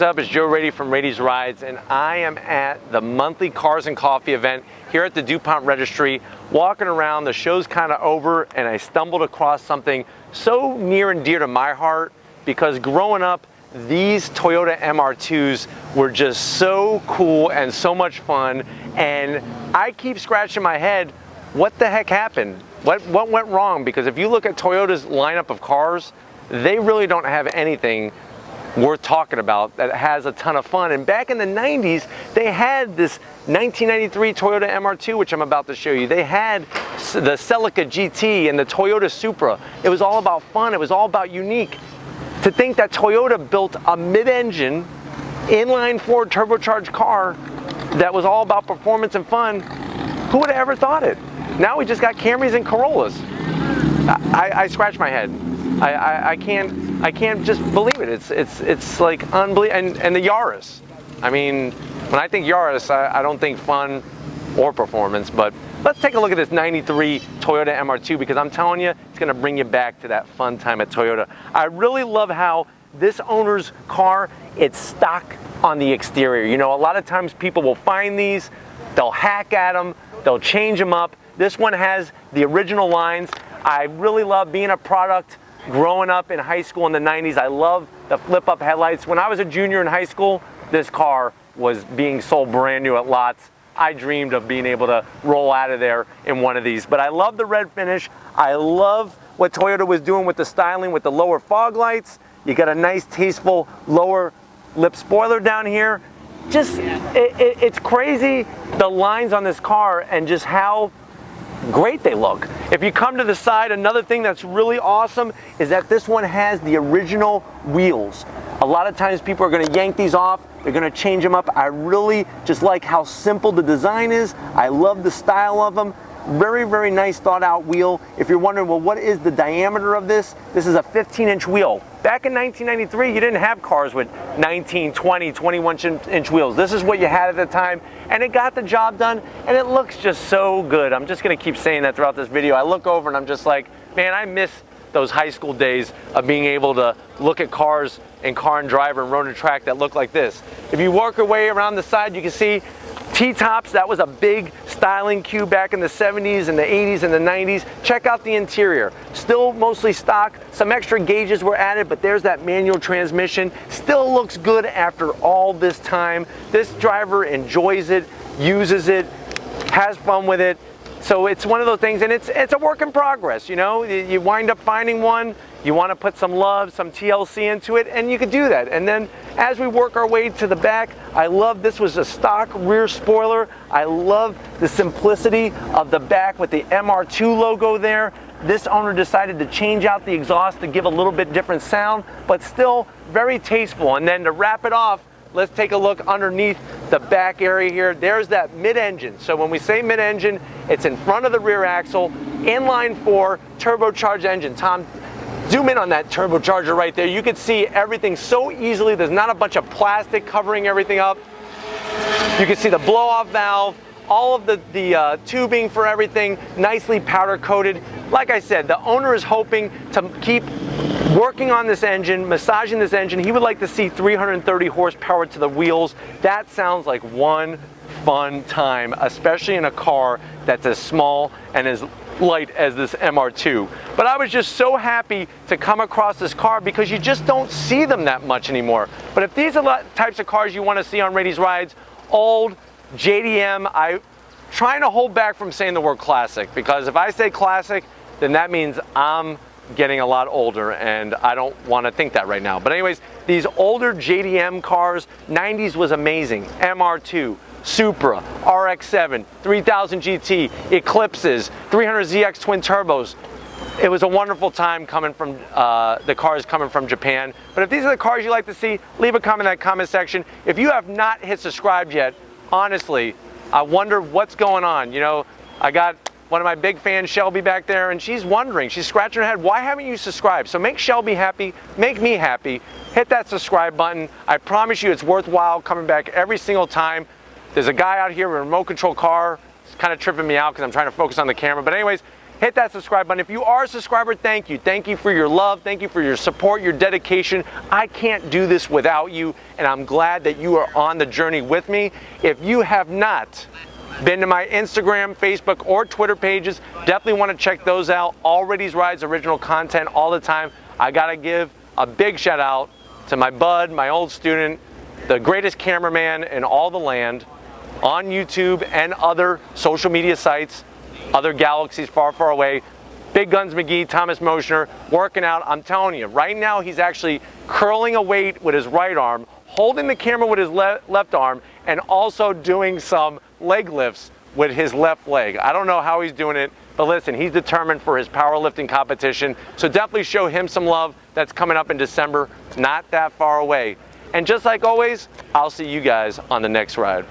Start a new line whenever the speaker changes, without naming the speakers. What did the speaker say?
what's up? It's Joe Raiti from Raiti's Rides, and I am at the monthly Cars and Coffee event here at the DuPont Registry. Walking around, the show's kind of over, and I stumbled across something so near and dear to my heart because growing up, these Toyota MR2s were just so cool and so much fun, and I keep scratching my head, what the heck happened? What went wrong? Because if you look at Toyota's lineup of cars, they really don't have anything worth talking about that has a ton of fun. And back in the 90s, they had this 1993 Toyota MR2, which I'm about to show you. They had the Celica GT and the Toyota Supra. It was all about fun. It was all about unique. To think that Toyota built a mid-engine, inline-four turbocharged car that was all about performance and fun, who would have ever thought it? Now we just got Camrys and Corollas. I scratch my head. I can't just believe it. It's like unbelievable. And the Yaris. I mean, when I think Yaris, I don't think fun or performance. But let's take a look at this 93 Toyota MR2 because I'm telling you, it's going to bring you back to that fun time at Toyota. I really love how this owner's car, it's stock on the exterior. You know, a lot of times people will find these, they'll hack at them, they'll change them up. This one has the original lines. I really love being a product growing up in high school in the 90s. I love the flip-up headlights. When I was a junior in high school, this car was being sold brand new at lots. I dreamed of being able to roll out of there in one of these. But I love the red finish. I love what Toyota was doing with the styling with the lower fog lights. You got a nice, tasteful lower lip spoiler down here. Just, it's crazy, the lines on this car and just how great they look. If you come to the side, another thing that's really awesome is that this one has the original wheels. A lot of times people are going to yank these off, they're going to change them up. I really just like how simple the design is. I love the style of them. Very, very nice thought out wheel. If you're wondering, well, what is the diameter of this? This is a 15-inch wheel. Back in 1993, you didn't have cars with 19, 20, 21-inch wheels. This is what you had at the time, and it got the job done, and it looks just so good. I'm just gonna keep saying that throughout this video. I look over and I'm just like, man, I miss those high school days of being able to look at cars in Car and Driver and Road and Track that look like this. If you work your way around the side, you can see T-tops. That was a big styling cue back in the 70s and the 80s and the 90s. Check out the interior. Still mostly stock. Some extra gauges were added, but there's that manual transmission. Still looks good after all this time. This driver enjoys it, uses it, has fun with it. So it's one of those things, and it's a work in progress, you know? You wind up finding one, you want to put some love, some TLC into it, and you could do that. And then as we work our way to the back, I love this was a stock rear spoiler. I love the simplicity of the back with the MR2 logo there. This owner decided to change out the exhaust to give a little bit different sound, but still very tasteful. And then to wrap it off, let's take a look underneath the back area here. There's that mid-engine. So when we say mid-engine, it's in front of the rear axle, inline-four, turbocharged engine. Tom, zoom in on that turbocharger right there. You can see everything so easily. There's not a bunch of plastic covering everything up. You can see the blow-off valve, all of the tubing for everything, nicely powder-coated. Like I said, the owner is hoping to keep working on this engine, massaging this engine. He would like to see 330 horsepower to the wheels. That sounds like one fun time, especially in a car that's as small and as light as this MR2. But I was just so happy to come across this car because you just don't see them that much anymore. But if these are the types of cars you want to see on Raiti's Rides, old, JDM, I'm trying to hold back from saying the word classic, because if I say classic, then that means I'm getting a lot older, and I don't want to think that right now. But anyways, these older JDM cars, 90s was amazing. MR2, Supra, RX-7, 3000 GT, Eclipses, 300ZX twin turbos. It was a wonderful time coming from the cars coming from Japan. But if these are the cars you like to see, leave a comment in that comment section. If you have not hit subscribe yet, honestly, I wonder what's going on. You know, I got one of my big fans, Shelby, back there, and she's wondering, she's scratching her head, why haven't you subscribed? So make Shelby happy, make me happy, hit that subscribe button. I promise you it's worthwhile coming back every single time. There's a guy out here with a remote control car. It's kind of tripping me out because I'm trying to focus on the camera. But anyways, hit that subscribe button. If you are a subscriber, thank you. Thank you for your love. Thank you for your support, your dedication. I can't do this without you, and I'm glad that you are on the journey with me. If you have not been to my Instagram, Facebook, or Twitter pages, definitely want to check those out. All Raity's Rides original content all the time. I gotta give a big shout out to my bud, my old student, the greatest cameraman in all the land, on YouTube and other social media sites, other galaxies far, far away. Big Guns McGee, Thomas Moschner, working out. I'm telling you, right now he's actually curling a weight with his right arm, holding the camera with his left arm, and also doing some leg lifts with his left leg. I don't know how he's doing it, but listen, he's determined for his powerlifting competition, so definitely show him some love. That's coming up in December. It's not that far away. And just like always, I'll see you guys on the next ride.